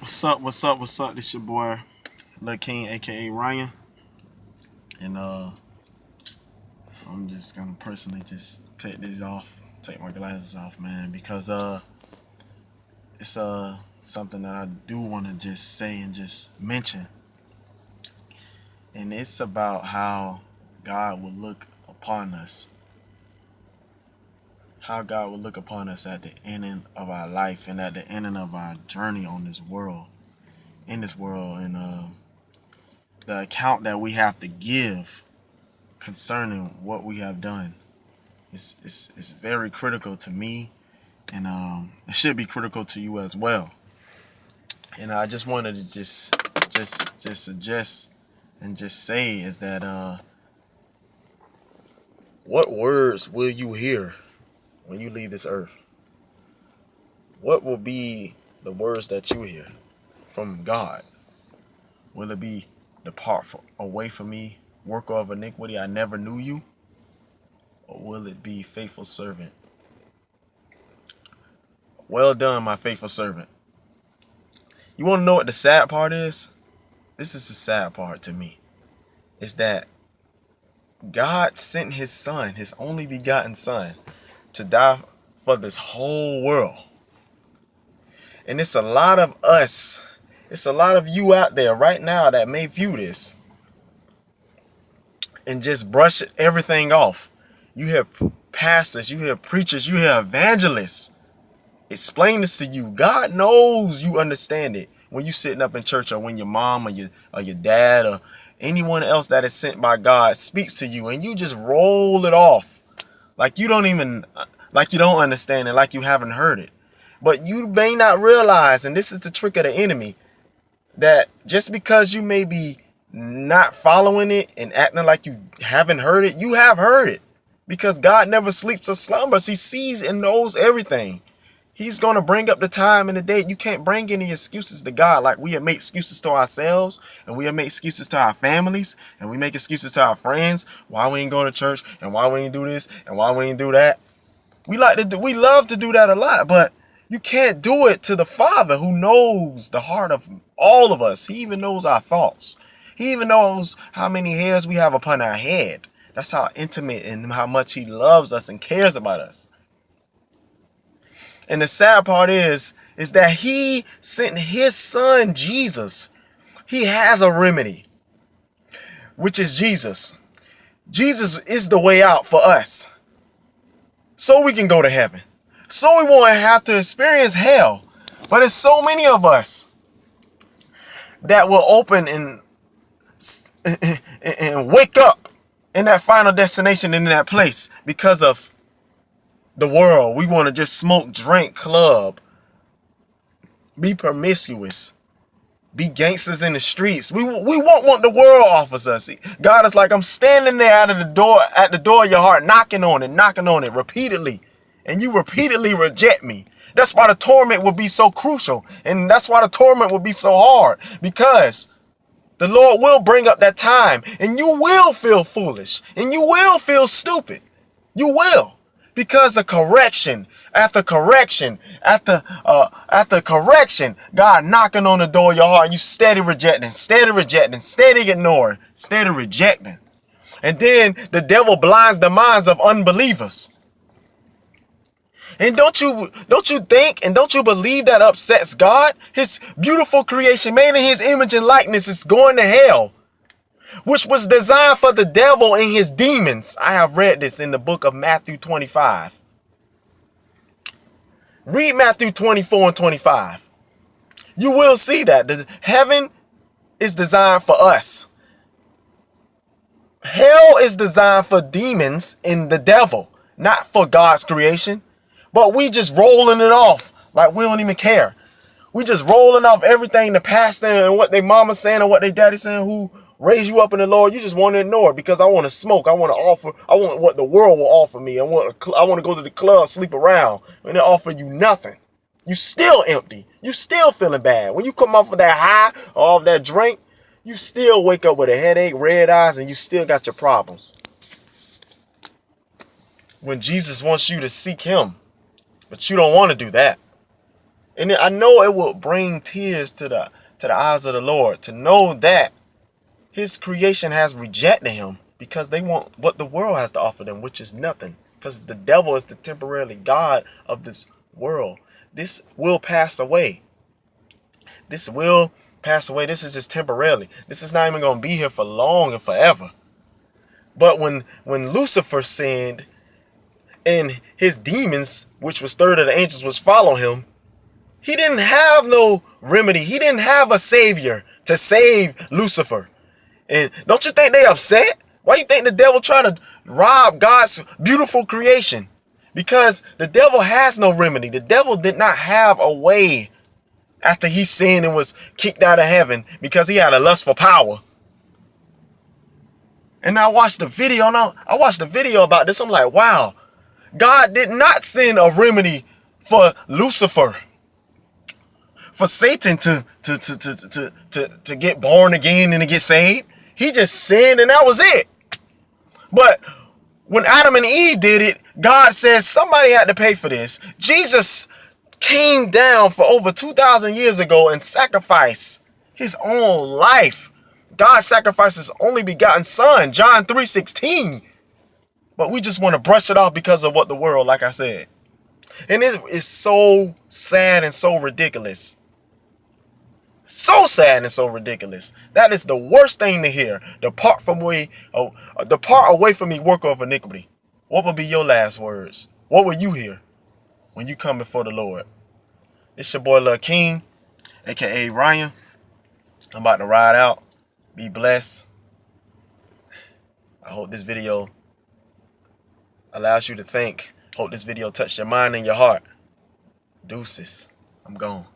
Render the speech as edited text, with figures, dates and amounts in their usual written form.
What's up? What's up? What's up? This your boy, Lil King, aka Ryan, and I'm just gonna personally just take my glasses off, man, because it's something that I do want to just say and just mention, and it's about how God will look upon us, how God will look upon us at the ending of our life and at the ending of our journey on this world, and the account that we have to give concerning what we have done. It's very critical to me, and it should be critical to you as well. And I just wanted to just suggest and just say is that what words will you hear when you leave this earth? What will be the words that you hear from God? Will it be, depart away from me, worker of iniquity, I never knew you? Or will it be, faithful servant? Well done, my faithful servant. You want to know what the sad part is? This is the sad part to me. Is that God sent his son, his only begotten son, to die for this whole world. And it's a lot of us, it's a lot of you out there right now that may view this and just brush everything off. You hear pastors, you hear preachers, you hear evangelists explain this to you. God knows you understand it when you sitting up in church, or when your mom or your dad or anyone else that is sent by God speaks to you, and you just roll it off like you don't understand it, like you haven't heard it. But you may not realize, and this is the trick of the enemy, that just because you may be not following it and acting like you haven't heard it, you have heard it. Because God never sleeps or slumbers. He sees and knows everything. He's going to bring up the time and the date. You can't bring any excuses to God like we have made excuses to ourselves, and we have made excuses to our families, and we make excuses to our friends why we ain't go to church, and why we ain't do this, and why we ain't do that. We love to do that a lot, but you can't do it to the Father who knows the heart of all of us. He even knows our thoughts. He even knows how many hairs we have upon our head. That's how intimate and how much he loves us and cares about us. And the sad part is that he sent his son, Jesus. He has a remedy, which is Jesus. Jesus is the way out for us, so we can go to heaven, so we won't have to experience hell. But it's so many of us that will open and wake up in that final destination, in that place, because of the world. We want to just smoke, drink, club, be promiscuous, be gangsters in the streets. We won't want the world offers us. God is like, I'm standing there at the door of your heart, knocking on it repeatedly, and you repeatedly reject me. That's why the torment will be so crucial, and that's why the torment will be so hard, because the Lord will bring up that time, and you will feel foolish, and you will feel stupid. You will. Because of correction after correction after correction, God knocking on the door of your heart, you steady rejecting, steady ignoring, steady rejecting. And then the devil blinds the minds of unbelievers. And don't you think and don't you believe that upsets God? His beautiful creation made in his image and likeness is going to hell, which was designed for the devil and his demons. I have read this in the book of Matthew 25. Read Matthew 24 and 25. You will see that the heaven is designed for us. Hell is designed for demons and the devil, not for God's creation. But we just rolling it off like we don't even care. We just rolling off everything the pastor and what they mama saying or what they daddy saying who raised you up in the Lord. You just want to ignore it because I want to smoke. I want what the world will offer me. I want to go to the club, sleep around, and they offer you nothing. You still empty. You still feeling bad. When you come off of that high or off that drink, you still wake up with a headache, red eyes, and you still got your problems. When Jesus wants you to seek him, but you don't want to do that. And I know it will bring tears to the eyes of the Lord to know that his creation has rejected him because they want what the world has to offer them, which is nothing. Because the devil is the temporarily God of this world. This will pass away. This will pass away. This is just temporarily. This is not even going to be here for long and forever. But when Lucifer sinned and his demons, which was third of the angels, was following him, he didn't have no remedy. He didn't have a savior to save Lucifer. And don't you think they upset? Why you think the devil trying to rob God's beautiful creation? Because the devil has no remedy. The devil did not have a way after he sinned and was kicked out of heaven because he had a lust for power. And I watched the video. I watched the video about this. I'm like, wow, God did not send a remedy for Lucifer, for Satan to get born again and to get saved. He just sinned and that was it. But when Adam and Eve did it, God says somebody had to pay for this. Jesus came down for over 2,000 years ago and sacrificed his own life. God sacrificed his only begotten son, John 3:16. But we just want to brush it off because of what the world, like I said. And it is so sad and so ridiculous. So sad and so ridiculous. That is the worst thing to hear. Depart away from me, worker of iniquity. What will be your last words? What will you hear when you come before the Lord? It's your boy Lil King, aka Ryan. I'm about to ride out. Be blessed. I hope this video allows you to think. Hope this video touched your mind and your heart. Deuces. I'm gone.